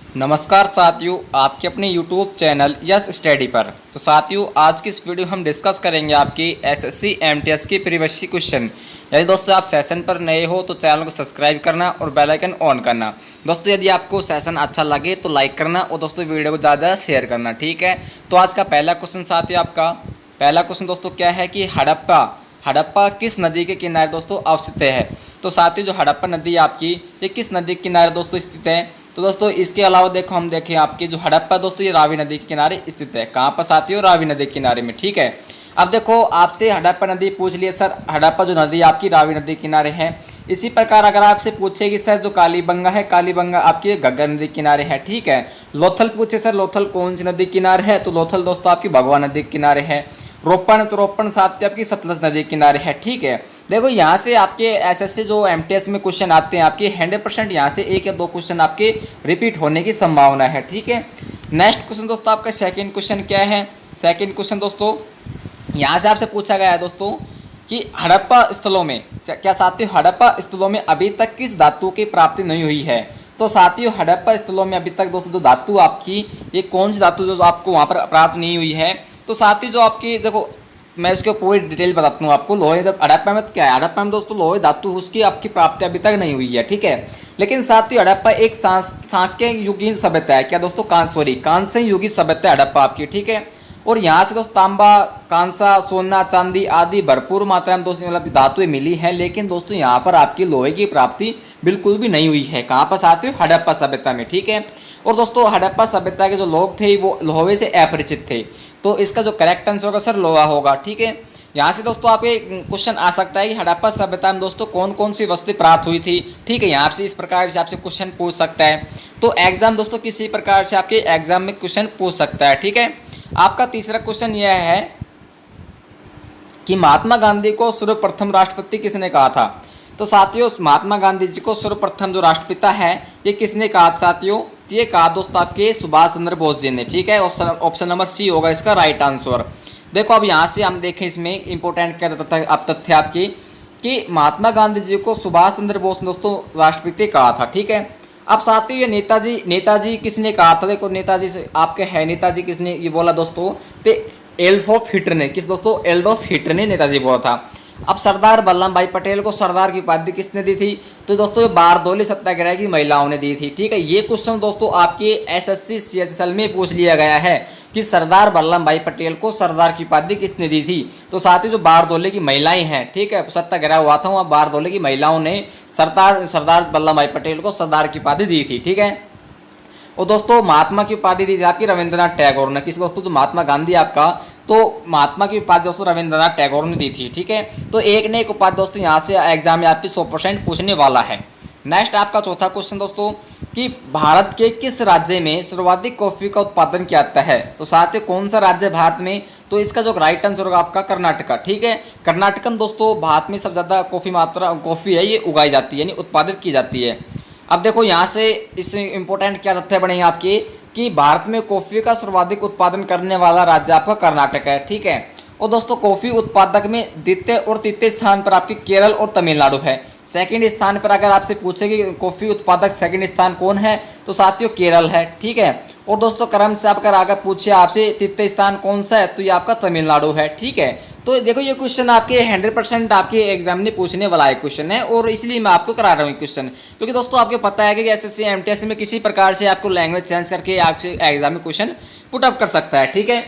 नमस्कार साथियों, आपके अपने YouTube चैनल यस स्टडी पर। तो साथियों, आज की इस वीडियो हम डिस्कस करेंगे आपकी एसएससी एमटीएस की प्रीवियस क्वेश्चन। यदि दोस्तों आप सेशन पर नए हो तो चैनल को सब्सक्राइब करना और बेल आइकन ऑन करना। दोस्तों यदि आपको सेशन अच्छा लगे तो लाइक करना और दोस्तों वीडियो को ज़्यादा शेयर करना, ठीक है। तो आज का पहला क्वेश्चन साथियों, आपका पहला क्वेश्चन दोस्तों क्या है कि हड़प्पा किस नदी के किनारे दोस्तों अवस्थित है। तो साथियों, जो हड़प्पा नदी आपकी ये किस नदी के किनारे दोस्तों स्थित है। तो दोस्तों इसके अलावा देखो हम देखें आपकी जो हड़प्पा दोस्तों ये रावी नदी के किनारे स्थित है। कहाँ पर साथियों? रावी नदी के किनारे में, ठीक है। अब देखो आपसे हड़प्पा नदी पूछ लिया सर, हड़प्पा जो नदी आपकी रावी नदी के किनारे है। इसी प्रकार अगर आपसे पूछेगी सर जो कालीबंगा है, कालीबंगा आपकी घग्गर नदी के किनारे है, ठीक है। लोथल पूछे सर, लोथल कौन सी नदी के किनारे है। तो लोथल दोस्तों आपकी भगवा नदी के किनारे है। रोपण, तो रोपण साथियों आपकी सतलज नदी के किनारे है, ठीक है। देखो यहाँ से आपके एसएससी जो एमटीएस में क्वेश्चन आते हैं आपके 100% यहाँ से एक या दो क्वेश्चन आपके रिपीट होने की संभावना है, ठीक है। नेक्स्ट क्वेश्चन दोस्तों आपका सेकंड क्वेश्चन क्या है। सेकंड क्वेश्चन दोस्तों यहाँ से आपसे पूछा गया है दोस्तों कि हड़प्पा स्थलों में क्या साथियों, हड़प्पा स्थलों में अभी तक किस धातु की प्राप्ति नहीं हुई है। तो साथियों हड़प्पा स्थलों में अभी तक दोस्तों जो धातु आपकी ये कौन सी धातु जो आपको वहाँ पर प्राप्त नहीं हुई है। तो साथियों जो आपकी देखो मैं इसके पूरी डिटेल बताता हूँ आपको। लोहे हड़प्पा में क्या है, हड़प्पा में दोस्तों लोहे धातु उसकी आपकी प्राप्ति अभी तक नहीं हुई है, ठीक है। लेकिन साथियों हड़प्पा एक सांख्य युगीन सभ्यता है। क्या दोस्तों? कांस्य युगीन सभ्यता है हड़प्पा आपकी, ठीक है। और यहाँ से दोस्तों तांबा, कांसा, सोना, चांदी आदि भरपूर मात्रा में दोस्तों मतलब धातुएं मिली है। लेकिन दोस्तों यहाँ पर आपकी लोहे की प्राप्ति बिल्कुल भी नहीं हुई है। कहाँ पर साथियों? हड़प्पा सभ्यता में, ठीक है। और दोस्तों हड़प्पा सभ्यता के जो लोग थे वो लोहे से अपरिचित थे। तो इसका जो करेक्ट आंसर होगा सर लोहा होगा, ठीक है। यहाँ से दोस्तों आपके क्वेश्चन आ सकता है कि हड़प्पा सभ्यता में दोस्तों कौन कौन सी वस्तु प्राप्त हुई थी, ठीक है। यहाँ से इस प्रकार से आपसे क्वेश्चन पूछ सकता है। तो एग्जाम दोस्तों किसी प्रकार से आपके एग्जाम में क्वेश्चन पूछ सकता है, ठीक है। आपका तीसरा क्वेश्चन यह है कि महात्मा गांधी को सर्वप्रथम राष्ट्रपति किसने कहा था। तो साथियों महात्मा गांधी जी को सर्वप्रथम जो राष्ट्रपिता है ये किसने कहा साथियों? ये कहा दोस्तों आपके सुभाष चंद्र बोस जी ने, ठीक है। ऑप्शन नंबर सी होगा इसका राइट आंसर। देखो अब यहाँ से हम देखें इसमें इंपॉर्टेंट क्या तथ्य आपकी कि महात्मा गांधी जी को सुभाष चंद्र बोस ने दोस्तों राष्ट्रपति कहा था, ठीक है। अब साथियों ये नेताजी किसने कहा था। देखो नेताजी से आपके है, नेताजी किसने ये बोला दोस्तों? तो एडोल्फ हिटलर ने, किस दोस्तों? एडोल्फ हिटलर ने नेताजी बोला था। अब सरदार वल्लभ भाई पटेल को सरदार की उपाधि किसने दी थी। तो दोस्तों ये बारदोली सत्याग्रह की महिलाओं ने दी थी, ठीक है। ये क्वेश्चन दोस्तों आपके एसएससी सीएचएसएल में पूछ लिया गया है कि सरदार वल्लभ भाई पटेल को सरदार की उपाधि किसने दी थी। तो साथियों जो बारदोली की महिलाएं हैं, ठीक है, सत्याग्रह हुआ था वहाँ बारदोली की महिलाओं ने सरदार वल्लभ भाई पटेल को सरदार की उपाधि दी थी, ठीक है। और दोस्तों महात्मा की उपाधि दी थी आपकी रविंद्रनाथ टैगोर ने। किस दोस्तों? जो महात्मा गांधी आपका, तो महात्मा की उपाधि दोस्तों रविंद्रनाथ टैगोर ने दी थी, ठीक है। तो एक ने एक उपाधि दोस्तों यहाँ से एग्जाम में आपकी 100% पूछने वाला है। नेक्स्ट आपका चौथा क्वेश्चन दोस्तों कि भारत के किस राज्य में सर्वाधिक कॉफी का उत्पादन किया जाता है। तो साथियों कौन सा राज्य भारत में? तो इसका जो राइट आंसर होगा आपका कर्नाटका, ठीक है। कर्नाटक में दोस्तों भारत में सबसे ज़्यादा कॉफ़ी है ये उगाई जाती है, यानी उत्पादित की जाती है। अब देखो यहाँ से इसमें इंपॉर्टेंट क्या तथ्य बनेंगे आपके कि भारत में कॉफ़ी का सर्वाधिक उत्पादन करने वाला राज्य आपका कर्नाटक है, ठीक है। और दोस्तों कॉफ़ी उत्पादक में द्वितीय और तृतीय स्थान पर आपके केरल और तमिलनाडु है। सेकंड स्थान पर अगर आपसे पूछे कि कॉफ़ी उत्पादक सेकंड स्थान कौन है, तो साथियों केरल है, ठीक है। और दोस्तों क्रम से आपका अगर पूछे आपसे तृतीय स्थान कौन सा है, तो ये आपका तमिलनाडु है, ठीक है। तो देखो ये क्वेश्चन आपके 100% आपके एग्जाम में पूछने वाला है क्वेश्चन है, और इसलिए मैं आपको करा रहा हूँ क्वेश्चन, क्योंकि दोस्तों आपको पता है कि एसएससी एमटीएस में किसी प्रकार से आपको लैंग्वेज चेंज करके आपसे एग्जाम में क्वेश्चन पुटअप कर सकता है, ठीक है।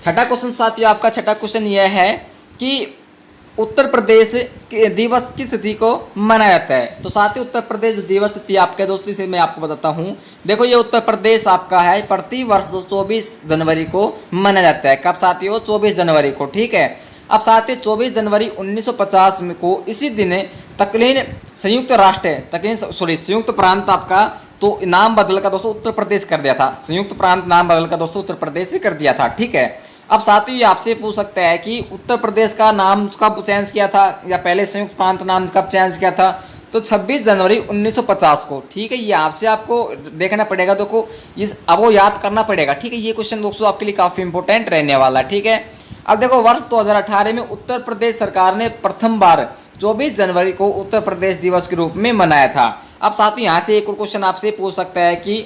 छठा क्वेश्चन साथियों आपका छठा क्वेश्चन यह है कि उत्तर प्रदेश दिवस किस तिथि को मनाया जाता है। तो साथियों उत्तर प्रदेश दिवस तिथि आपके दोस्तों से मैं आपको बताता हूँ। देखो ये उत्तर प्रदेश आपका है प्रति वर्ष 24 जनवरी को मनाया जाता है। कब साथियों? 24 जनवरी को, ठीक है। अब साथियों 24 जनवरी 1950 में को इसी दिन तत्कालीन संयुक्त प्रांत आपका तो नाम बदल कर दोस्तों उत्तर प्रदेश कर दिया था। संयुक्त प्रांत नाम बदल कर दोस्तों उत्तर प्रदेश कर दिया था, ठीक है। अब साथियों ये आपसे पूछ सकता है कि उत्तर प्रदेश का नाम कब चेंज किया था, या पहले संयुक्त प्रांत नाम कब चेंज किया था। तो 26 जनवरी 1950 को, ठीक है। ये आपसे आपको देखना पड़ेगा, देखो इस अब वो याद करना पड़ेगा, ठीक है। ये क्वेश्चन दोस्तों आपके लिए काफ़ी इंपॉर्टेंट रहने वाला है, ठीक है। अब देखो वर्ष 2018 में उत्तर प्रदेश सरकार ने प्रथम बार 24 जनवरी को उत्तर प्रदेश दिवस के रूप में मनाया था। अब साथ ही यहाँ से एक और क्वेश्चन आपसे पूछ सकता है कि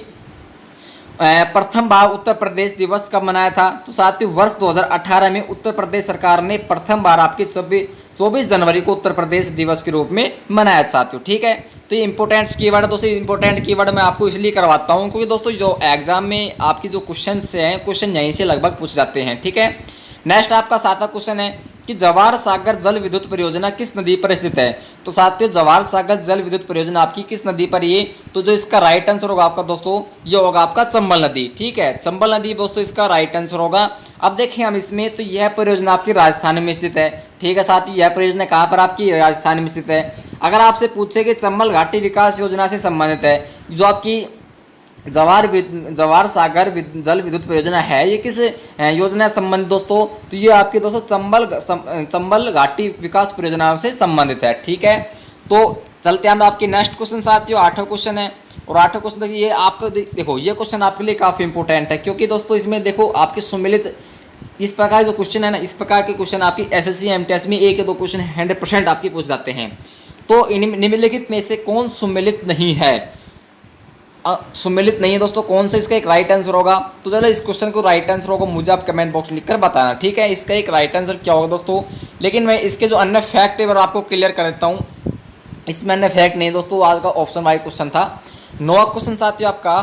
प्रथम बार उत्तर प्रदेश दिवस कब मनाया था? तो साथियों वर्ष 2018 में उत्तर प्रदेश सरकार ने प्रथम बार आपकी 24 जनवरी को उत्तर प्रदेश दिवस के रूप में मनाया साथियों। ठीक है, तो ये इंपॉर्टेंट कीवर्ड है दोस्तों। इंपॉर्टेंट कीवर्ड मैं आपको इसलिए करवाता हूँ क्योंकि दोस्तों जो एग्जाम में आपकी जो क्वेश्चन हैं, क्वेश्चन यहीं से लगभग पूछ जाते हैं। ठीक है, नेक्स्ट आपका 7वां क्वेश्चन है कि जवाहर सागर जल विद्युत परियोजना किस नदी पर स्थित है? तो साथियों जवाहर सागर जल विद्युत परियोजना आपकी किस नदी पर ये? तो जो इसका राइट आंसर होगा आपका दोस्तों, ये होगा आपका चंबल नदी। ठीक है, चंबल नदी दोस्तों इसका राइट आंसर होगा। अब देखें हम इसमें, तो यह परियोजना आपकी राजस्थान में स्थित है। ठीक है साथियों, यह परियोजना कहाँ पर आपकी राजस्थान में स्थित है। अगर आपसे पूछे कि चंबल घाटी विकास योजना से संबंधित है, जो आपकी जवाहर सागर जल विद्युत परियोजना है, ये किस योजना से संबंधित दोस्तों? तो ये आपके दोस्तों चंबल घाटी विकास परियोजना से संबंधित है। ठीक है, तो चलते हैं हम आपके नेक्स्ट क्वेश्चन साथियों। 8वां क्वेश्चन है और 8वां क्वेश्चन देखिए, ये आपको देखो ये क्वेश्चन आपके लिए काफ़ी इंपॉर्टेंट है क्योंकि दोस्तों इसमें देखो आपके सम्मिलित इस प्रकार जो क्वेश्चन है ना, इस प्रकार के क्वेश्चन आपकी एसएससी एमटीएस में 1 या 2 क्वेश्चन 100% आपके पूछ जाते हैं। तो निम्नलिखित में से कौन सम्मिलित नहीं है? सम्मिलित नहीं है दोस्तों, कौन सा इसका एक राइट आंसर होगा? तो चलो इस क्वेश्चन को राइट आंसर होगा मुझे आप कमेंट बॉक्स लिखकर बताना। ठीक है, इसका एक राइट आंसर क्या होगा दोस्तों? लेकिन मैं इसके जो अन्य फैक्ट है आपको क्लियर कर देता हूँ। इसमें अन्य फैक्ट नहीं दोस्तों, आज का ऑप्शन वाइज क्वेश्चन था। 9वां क्वेश्चन साथियों आपका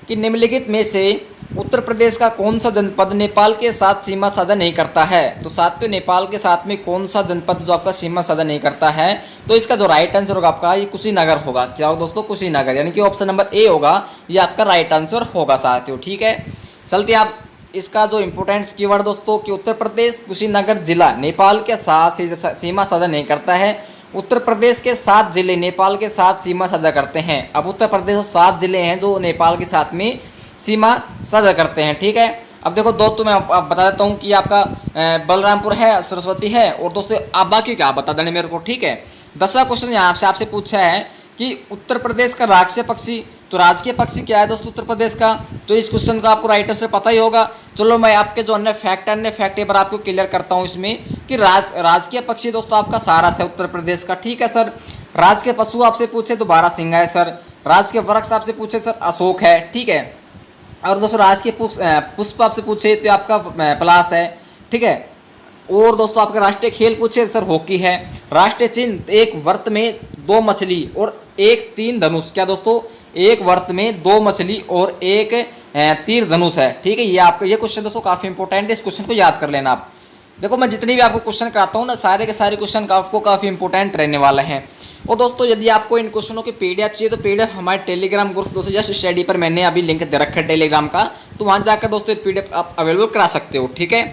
कि निम्नलिखित में से उत्तर प्रदेश का कौन सा जनपद नेपाल के साथ सीमा साझा नहीं करता है? तो साथियों नेपाल के साथ में कौन सा जनपद जो आपका सीमा साझा नहीं करता है? तो इसका जो राइट आंसर होगा आपका ये कुशीनगर होगा। क्या होगा दोस्तों? कुशीनगर, यानी कि ऑप्शन नंबर ए होगा, ये आपका राइट आंसर होगा साथियों। ठीक है, चलते आप इसका जो इंपोर्टेंट कीवर्ड दोस्तों कि उत्तर प्रदेश कुशीनगर जिला नेपाल के साथ सीमा साझा नहीं करता है। उत्तर प्रदेश के 7 जिले नेपाल के साथ सीमा साझा करते हैं। अब उत्तर प्रदेश में 7 जिले हैं जो नेपाल के साथ में सीमा साझा करते हैं। ठीक है, अब देखो दोस्तों मैं आप बता देता हूँ कि आपका बलरामपुर है, सरस्वती है, और दोस्तों आप बाकी क्या बता देने मेरे को। ठीक है, 10वां क्वेश्चन यहाँ से आपसे पूछा है कि उत्तर प्रदेश का राष्ट्रीय पक्षी, तो राजकीय पक्षी क्या है दोस्तों उत्तर प्रदेश का? तो इस क्वेश्चन का आपको राइट आंसर पता ही होगा। चलो मैं आपके जो अन्य फैक्ट है पर आपको क्लियर करता हूँ इसमें कि राजकीय पक्षी दोस्तों आपका सारस है उत्तर प्रदेश का। ठीक है सर, राजकीय पशु आपसे पूछे तो बारहसिंगा है सर। राजकीय वृक्ष आपसे पूछे सर अशोक है। ठीक है, और दोस्तों राजकीय पुष्प आपसे पूछे तो आपका पलाश है। ठीक है, और दोस्तों आपके राष्ट्रीय खेल पूछे सर हॉकी है। राष्ट्रीय चिन्ह एक वर्त में 2 मछली और 1 तीर धनुष। क्या दोस्तों? एक वर्त में 2 मछली और 1 तीर धनुष है। ठीक है, ये आपका ये क्वेश्चन दोस्तों काफ़ी इंपॉर्टेंट है, इस क्वेश्चन को याद कर लेना आप। देखो मैं जितनी भी आपको क्वेश्चन कराता हूँ ना, सारे के सारे क्वेश्चन आपको काफ़ी इंपॉर्टेंट रहने वाले हैं। और दोस्तों यदि आपको इन क्वेश्चनों की पीडीएफ चाहिए तो पीडीएफ हमारे टेलीग्राम ग्रुप दोस्तों जस्ट स्टडी पर मैंने अभी लिंक दे रखा है टेलीग्राम का, तो वहाँ जाकर दोस्तों पीडीएफ आप अवेलेबल करा सकते हो। ठीक है।